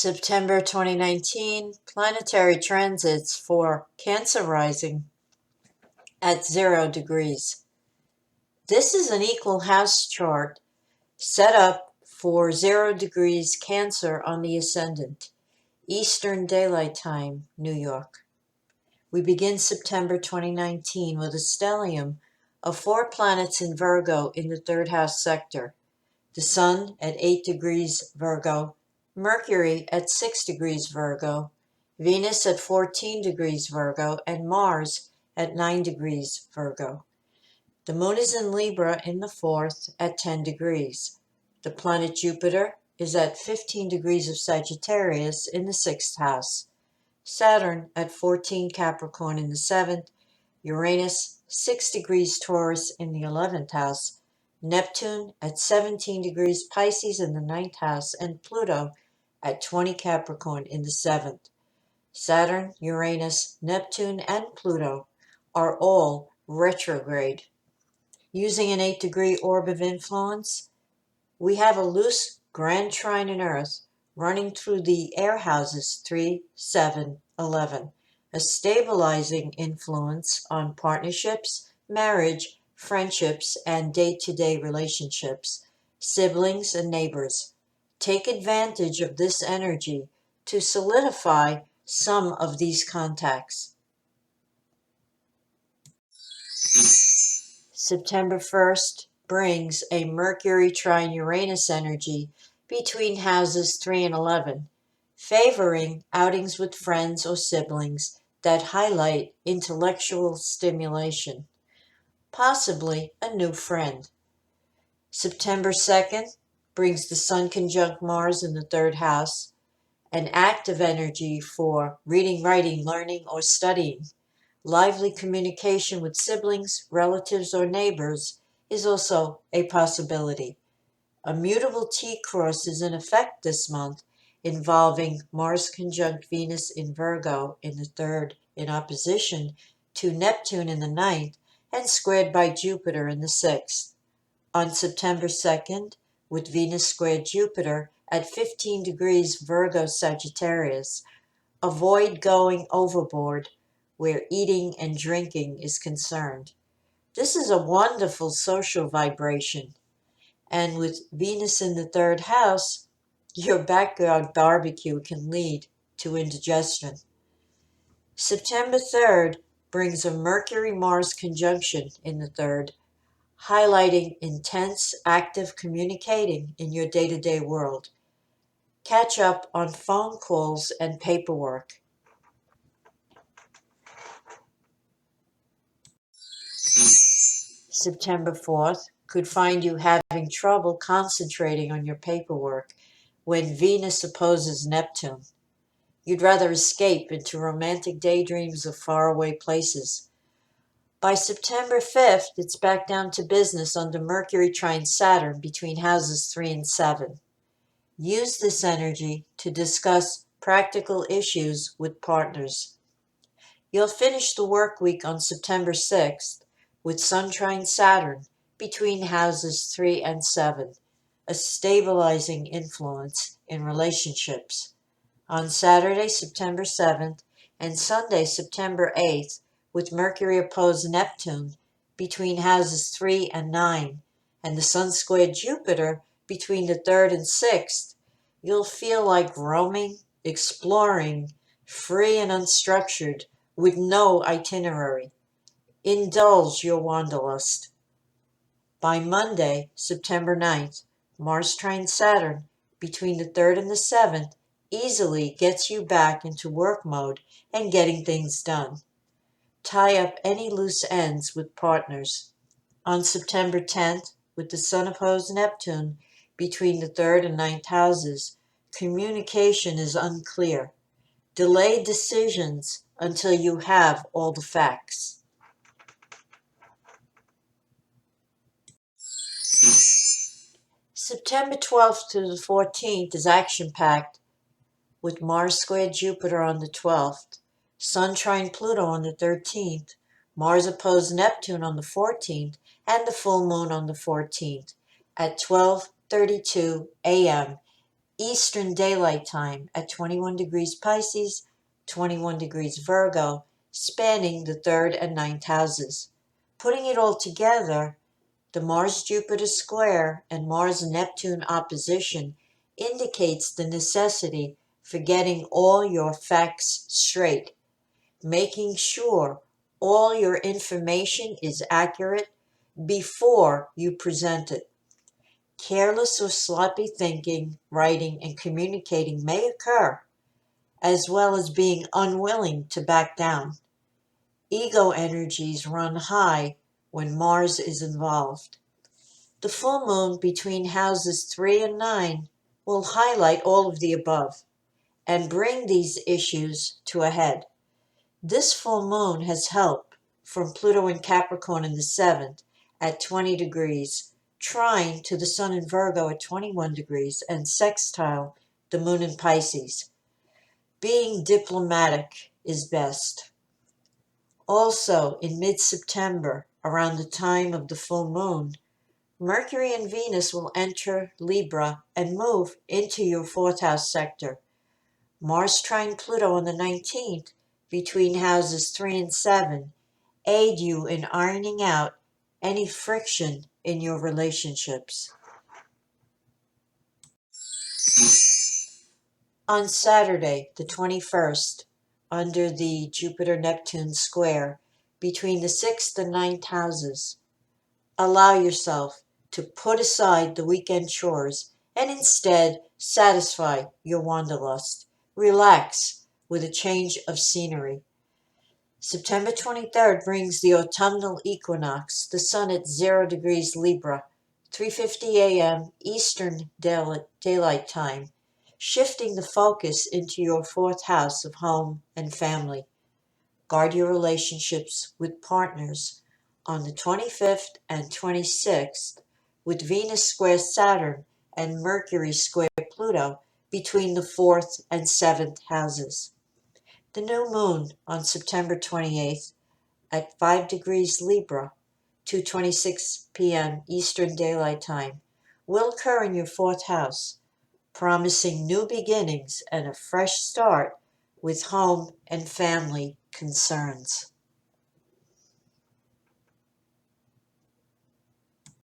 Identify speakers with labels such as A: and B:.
A: September 2019, planetary transits for Cancer rising at 0 degrees. This is an equal house chart set up for 0 degrees Cancer on the ascendant, Eastern Daylight Time, New York. We begin September 2019 with a stellium of 4 planets in Virgo in the 3rd house sector. The Sun at 8 degrees Virgo, Mercury at 6 degrees Virgo, Venus at 14 degrees Virgo, and Mars at 9 degrees Virgo. The Moon is in Libra in the 4th at 10 degrees. The planet Jupiter is at 15 degrees of Sagittarius in the 6th house. Saturn at 14 Capricorn in the 7th, Uranus 6 degrees Taurus in the 11th house, Neptune at 17 degrees Pisces in the 9th house, and Pluto at 20 Capricorn in the 7th. Saturn, Uranus, Neptune, and Pluto are all retrograde. Using an 8-degree orb of influence, we have a loose grand trine in Earth running through the air houses 3, 7, 11, a stabilizing influence on partnerships, marriage, friendships, and day-to-day relationships, siblings, and neighbors. Take advantage of this energy to solidify some of these contacts. September 1st brings a Mercury trine Uranus energy between houses 3 and 11, favoring outings with friends or siblings that highlight intellectual stimulation, possibly a new friend. September 2nd brings the Sun conjunct Mars in the 3rd house, an active energy for reading, writing, learning, or studying. Lively communication with siblings, relatives, or neighbors is also a possibility. A mutable T-cross is in effect this month, involving Mars conjunct Venus in Virgo in the 3rd in opposition to Neptune in the 9th and squared by Jupiter in the 6th. On September 2nd, with Venus squared Jupiter at 15 degrees Virgo Sagittarius, avoid going overboard where eating and drinking is concerned. This is a wonderful social vibration. And with Venus in the 3rd house, your backyard barbecue can lead to indigestion. September 3rd brings a Mercury-Mars conjunction in the 3rd, highlighting intense, active communicating in your day-to-day world. Catch up on phone calls and paperwork. September 4th could find you having trouble concentrating on your paperwork when Venus opposes Neptune. You'd rather escape into romantic daydreams of faraway places. By September 5th, it's back down to business under Mercury trine Saturn between houses 3 and 7. Use this energy to discuss practical issues with partners. You'll finish the work week on September 6th with Sun trine Saturn between houses 3 and 7, a stabilizing influence in relationships. On Saturday, September 7th, and Sunday, September 8th, with Mercury opposed Neptune between houses 3 and 9, and the Sun squared Jupiter between the 3rd and 6th, you'll feel like roaming, exploring, free and unstructured, with no itinerary. Indulge your wanderlust. By Monday, September 9th, Mars trine Saturn between the 3rd and the 7th easily gets you back into work mode and getting things done. Tie up any loose ends with partners. On September 10th, with the Sun opposed Neptune between the 3rd and 9th houses, communication is unclear. Delay decisions until you have all the facts. September 12th to the 14th is action-packed with Mars squared Jupiter on the 12th, Sun trine Pluto on the 13th, Mars opposed Neptune on the 14th, and the full moon on the 14th at 12:32 a.m. Eastern Daylight Time at 21 degrees Pisces, 21 degrees Virgo, spanning the 3rd and 9th houses. Putting it all together, the Mars-Jupiter square and Mars-Neptune opposition indicates the necessity for getting all your facts straight, making sure all your information is accurate before you present it. Careless or sloppy thinking, writing, and communicating may occur, as well as being unwilling to back down. Ego energies run high when Mars is involved. The full moon between houses 3 and 9 will highlight all of the above and bring these issues to a head. This full moon has help from Pluto in Capricorn in the 7th at 20 degrees, trine to the Sun in Virgo at 21 degrees, and sextile the Moon in Pisces. Being diplomatic is best. Also, in mid-September, around the time of the full moon, Mercury and Venus will enter Libra and move into your 4th house sector. Mars trine Pluto on the 19th between houses 3 and 7 aid you in ironing out any friction in your relationships. On Saturday, the 21st, under the Jupiter-Neptune square between the 6th and 9th houses, allow yourself to put aside the weekend chores and instead satisfy your wanderlust. Relax with a change of scenery. September 23rd brings the autumnal equinox, the sun at 0 degrees Libra, 3:50 a.m. Eastern Daylight Time, shifting the focus into your 4th house of home and family. Guard your relationships with partners on the 25th and 26th, with Venus square Saturn and Mercury square Pluto between the 4th and 7th houses. The new moon on September 28th at 5 degrees Libra, 2:26 p.m. Eastern Daylight Time, will occur in your 4th house, promising new beginnings and a fresh start with home and family concerns.